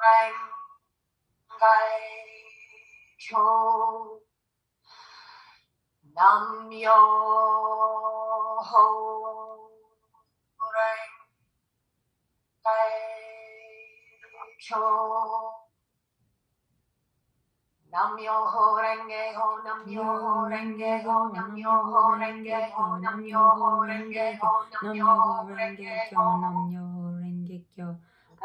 renge kyo. Nam myoho renge kyo. Nam myoho renge ho, nam myoho renge ho, nam myoho renge ho, nam myoho renge ho, nam myoho renge ho, Nam myoho renge kyo.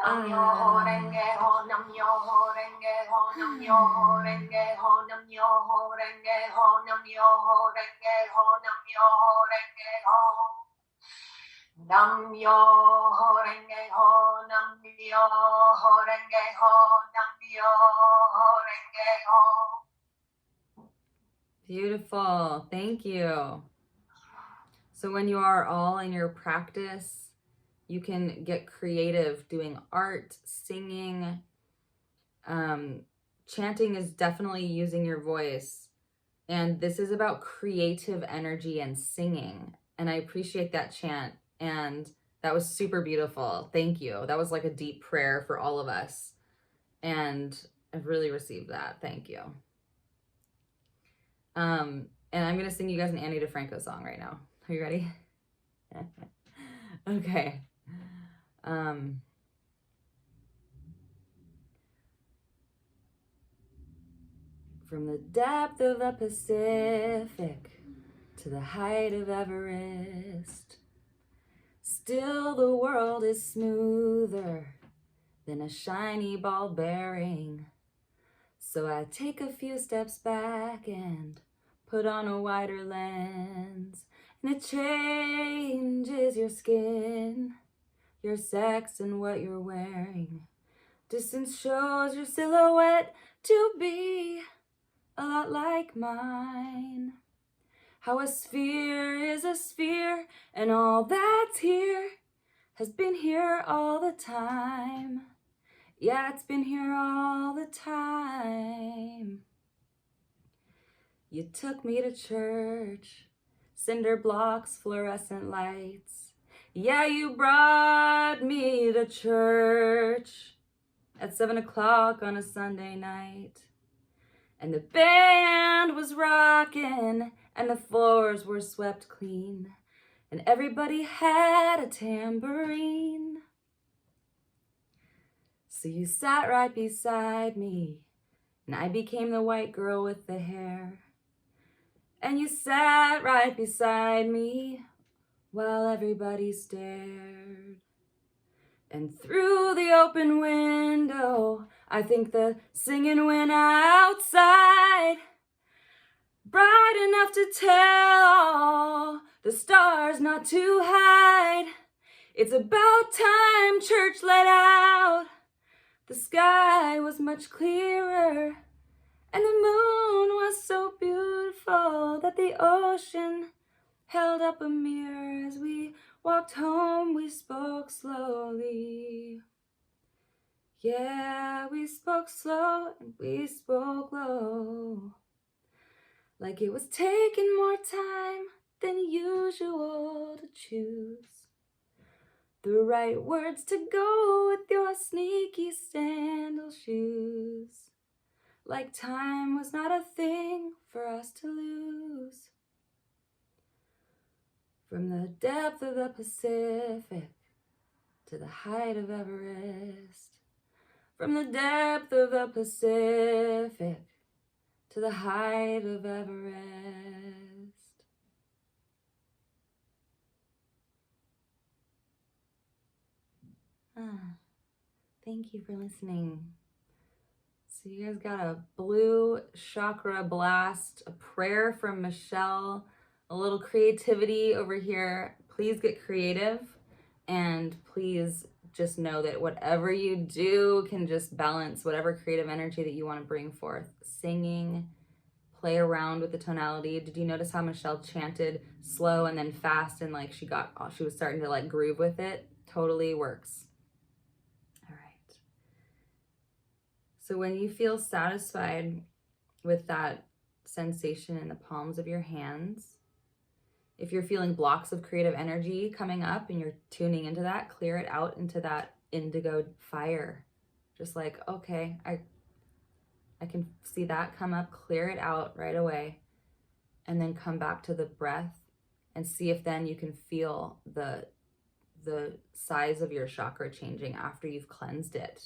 Nam Myoho Renge Ho, Nam Myoho Renge Ho, Nam Myoho Renge Ho, Nam Myoho Renge Ho, Nam Myoho Renge Ho, Nam Myoho Renge Ho. Nam Myoho Renge Ho, Nam Myoho Renge Ho, Nam Myoho Renge Ho. Beautiful. Thank you. So when you are all in your practice, you can get creative doing art, singing. Chanting is definitely using your voice. And this is about creative energy and singing. And I appreciate that chant. And that was super beautiful. Thank you. That was like a deep prayer for all of us. And I've really received that. Thank you. And I'm going to sing you guys an Annie DeFranco song right now. Are you ready? Okay. From the depth of the Pacific to the height of Everest, still the world is smoother than a shiny ball bearing. So I take a few steps back and put on a wider lens, and it changes your skin, your sex, and what you're wearing. Distance shows your silhouette to be a lot like mine. How a sphere is a sphere, and all that's here has been here all the time. Yeah, it's been here all the time. You took me to church, cinder blocks, fluorescent lights. Yeah, you brought me to church at 7 o'clock on a Sunday night. And the band was rocking, and the floors were swept clean, and everybody had a tambourine. So you sat right beside me, and I became the white girl with the hair. And you sat right beside me while everybody stared. And through the open window, I think the singing went outside, bright enough to tell all the stars not to hide. It's about time church let out. The sky was much clearer, and the moon was so beautiful that the ocean held up a mirror. As we walked home, we spoke slowly. Yeah, we spoke slow and we spoke low, like it was taking more time than usual to choose the right words to go with your sneaky sandal shoes. Like time was not a thing for us to lose. From the depth of the Pacific to the height of Everest. From the depth of the Pacific to the height of Everest. Thank you for listening. So you guys got a blue chakra blast, a prayer from Michelle, a little creativity over here. Please get creative, and please just know that whatever you do can just balance whatever creative energy that you want to bring forth. Singing, play around with the tonality. Did you notice how Michelle chanted slow and then fast, and like she was starting to like groove with it? Totally works. All right. So when you feel satisfied with that sensation in the palms of your hands, if you're feeling blocks of creative energy coming up and you're tuning into that, clear it out into that indigo fire. Just like, okay, I can see that come up, clear it out right away, and then come back to the breath and see if then you can feel the size of your chakra changing after you've cleansed it.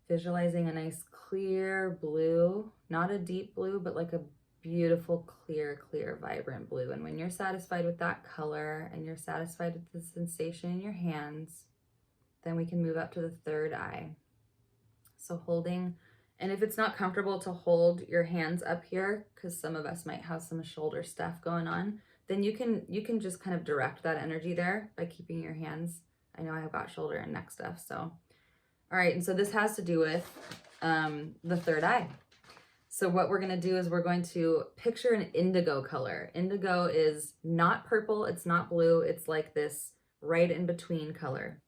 Visualizing a nice clear blue, not a deep blue, but like a beautiful, clear, clear, vibrant blue. And when you're satisfied with that color and you're satisfied with the sensation in your hands, then we can move up to the third eye. So holding, and if it's not comfortable to hold your hands up here, because some of us might have some shoulder stuff going on, then you can just kind of direct that energy there by keeping your hands. I know I've got shoulder and neck stuff, so. All right, and so this has to do with the third eye. So what we're gonna do is we're going to picture an indigo color. Indigo is not purple, it's not blue, it's like this right in between color.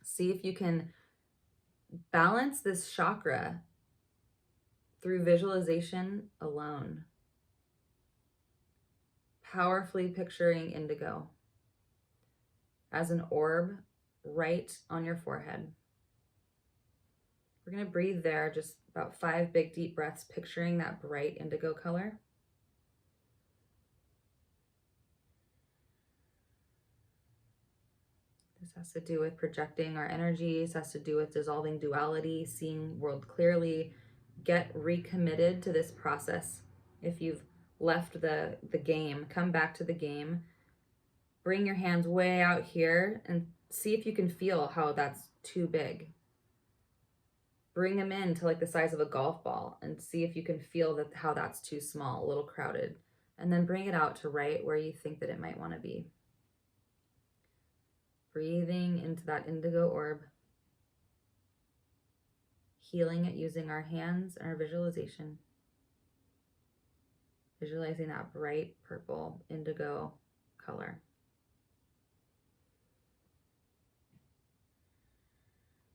See if you can balance this chakra through visualization alone. Powerfully picturing indigo as an orb right on your forehead. We're going to breathe there, just about 5 big deep breaths, picturing that bright indigo color. This has to do with projecting our energies, has to do with dissolving duality, seeing world clearly. Get recommitted to this process. If you've left the game, come back to the game. Bring your hands way out here and see if you can feel how that's too big. Bring them in to like the size of a golf ball and see if you can feel that how that's too small, a little crowded. And then bring it out to right where you think that it might want to be. Breathing into that indigo orb. Healing it using our hands and our visualization. Visualizing that bright purple indigo color.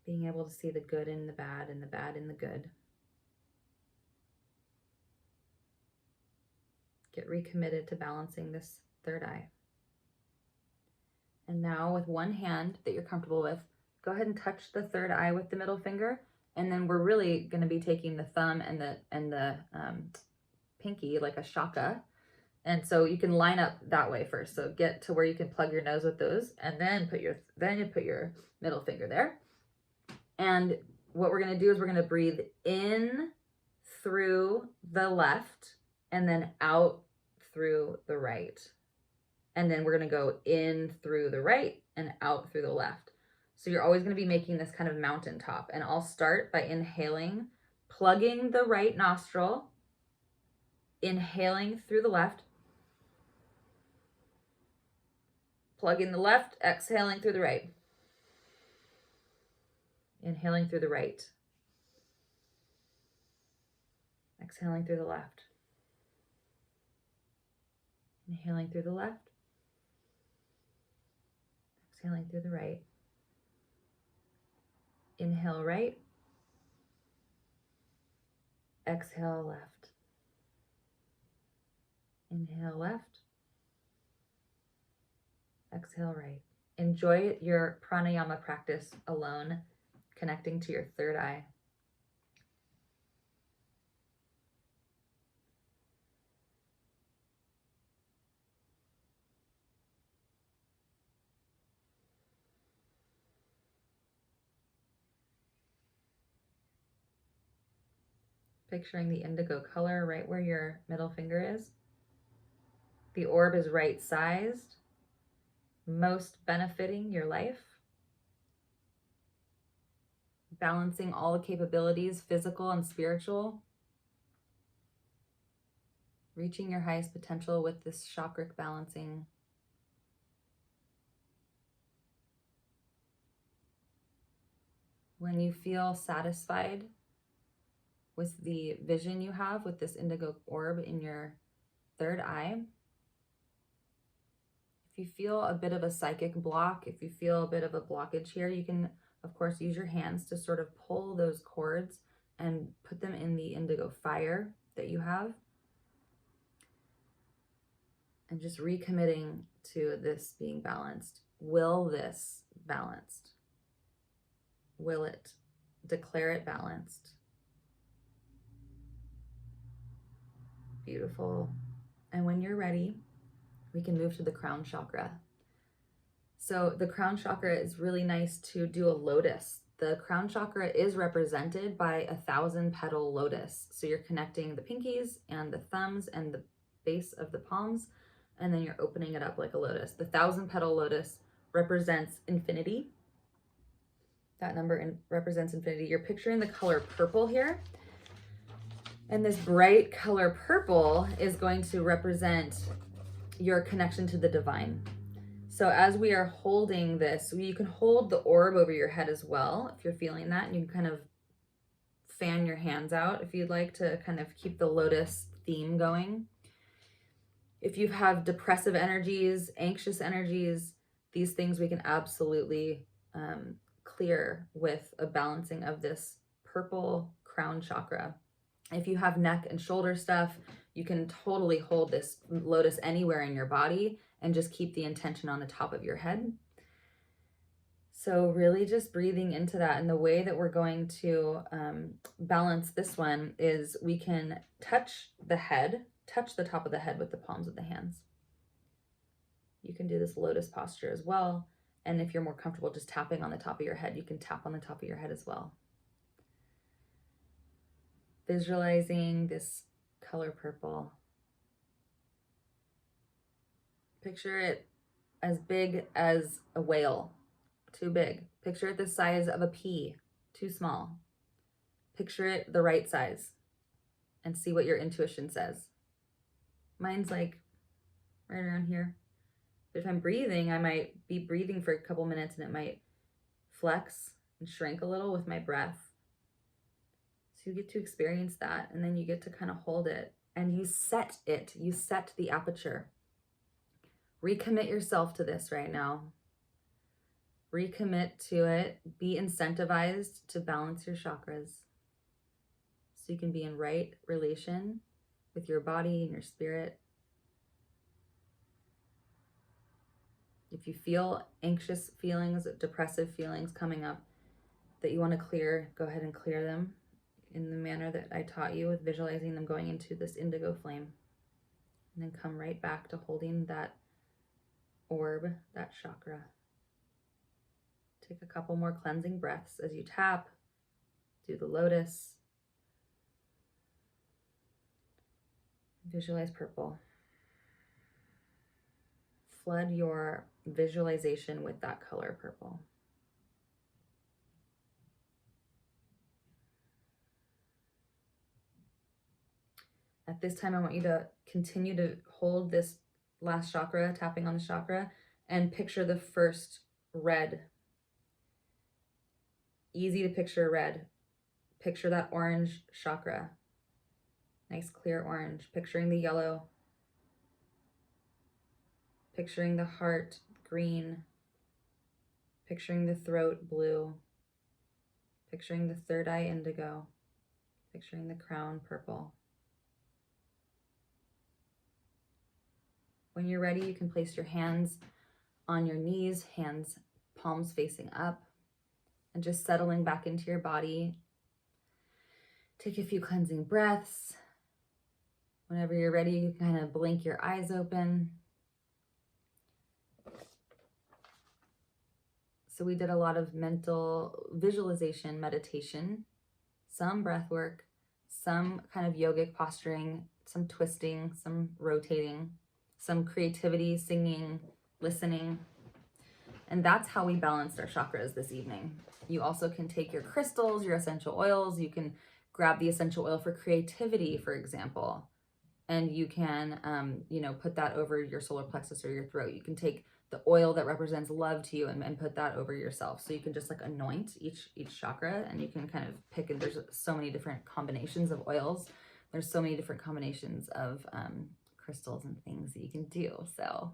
Being able to see the good in the bad and the bad in the good. Get recommitted to balancing this third eye. And now with one hand that you're comfortable with, go ahead and touch the third eye with the middle finger. And then we're really going to be taking the thumb and the pinky like a shaka. And so you can line up that way first. So get to where you can plug your nose with those, and then you put your middle finger there. And what we're going to do is we're going to breathe in through the left and then out through the right. And then we're going to go in through the right and out through the left. So you're always going to be making this kind of mountaintop. And I'll start by inhaling, plugging the right nostril, inhaling through the left, plugging the left, exhaling through the right. Inhaling through the right. Exhaling through the left. Inhaling through the left. Exhaling through the right. Inhale right. Exhale left. Inhale left. Exhale right. Enjoy your pranayama practice alone, connecting to your third eye. Picturing the indigo color right where your middle finger is. The orb is right sized, most benefiting your life. Balancing all the capabilities, physical and spiritual. Reaching your highest potential with this chakric balancing. When you feel satisfied with the vision you have with this indigo orb in your third eye, if you feel a bit of a psychic block, if you feel a bit of a blockage here, you can, of course, use your hands to sort of pull those cords and put them in the indigo fire that you have. And just recommitting to this being balanced. Will this balanced? Will it? Declare it balanced. Beautiful. And when you're ready, we can move to the crown chakra. So the crown chakra is really nice to do a lotus the crown chakra is represented by 1,000-petal lotus. So you're connecting the pinkies and the thumbs and the base of the palms, and then you're opening it up like a lotus. The 1,000-petal lotus represents infinity. That number represents infinity. You're picturing the color purple here. And this bright color purple is going to represent your connection to the divine. So as we are holding this, you can hold the orb over your head as well if you're feeling that, and you can kind of fan your hands out if you'd like to kind of keep the lotus theme going. If you have depressive energies, anxious energies, these things we can absolutely clear with a balancing of this purple crown chakra. If you have neck and shoulder stuff, you can totally hold this lotus anywhere in your body and just keep the intention on the top of your head. So really just breathing into that. And the way that we're going to balance this one is we can touch the head, touch the top of the head with the palms of the hands. You can do this lotus posture as well. And if you're more comfortable just tapping on the top of your head, you can tap on the top of your head as well. Visualizing this color purple. Picture it as big as a whale, too big. Picture it the size of a pea, too small. Picture it the right size and see what your intuition says. Mine's like right around here. But if I'm breathing, I might be breathing for a couple minutes and it might flex and shrink a little with my breath. So you get to experience that, and then you get to kind of hold it and you set it. You set the aperture. Recommit yourself to this right now. Recommit to it. Be incentivized to balance your chakras so you can be in right relation with your body and your spirit. If you feel anxious feelings, depressive feelings coming up that you want to clear, go ahead and clear them in the manner that I taught you, with visualizing them going into this indigo flame. And then come right back to holding that orb, that chakra. Take a couple more cleansing breaths as you tap. Do the lotus. Visualize purple. Flood your visualization with that color purple. At this time, I want you to continue to hold this last chakra, tapping on the chakra, and picture the first red. Easy to picture red. Picture that orange chakra. Nice clear orange. Picturing the yellow. Picturing the heart green. Picturing the throat blue. Picturing the third eye indigo. Picturing the crown purple. When you're ready, you can place your hands on your knees, hands, palms facing up, and just settling back into your body. Take a few cleansing breaths. Whenever you're ready, you can kind of blink your eyes open. So we did a lot of mental visualization, meditation, some breath work, some kind of yogic posturing, some twisting, some rotating, some creativity, singing, listening. And that's how we balanced our chakras this evening. You also can take your crystals, your essential oils. You can grab the essential oil for creativity, for example, and you can, put that over your solar plexus or your throat. You can take the oil that represents love to you and put that over yourself. So you can just like anoint each chakra, and you can kind of pick, and there's so many different combinations of oils. There's so many different combinations of crystals and things that you can do. So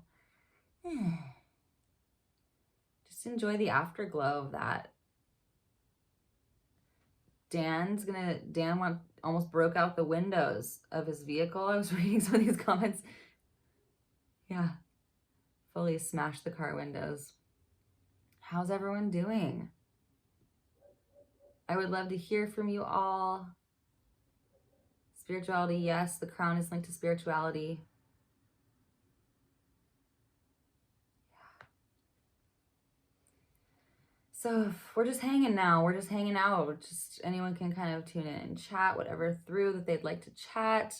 just enjoy the afterglow of that. Dan almost broke out the windows of his vehicle. I was reading some of these comments. Yeah, fully smashed the car windows. How's everyone doing? I would love to hear from you all. Spirituality, yes, the crown is linked to spirituality. Yeah. So we're just hanging now. We're just hanging out. Just anyone can kind of tune in and chat whatever through that they'd like to chat.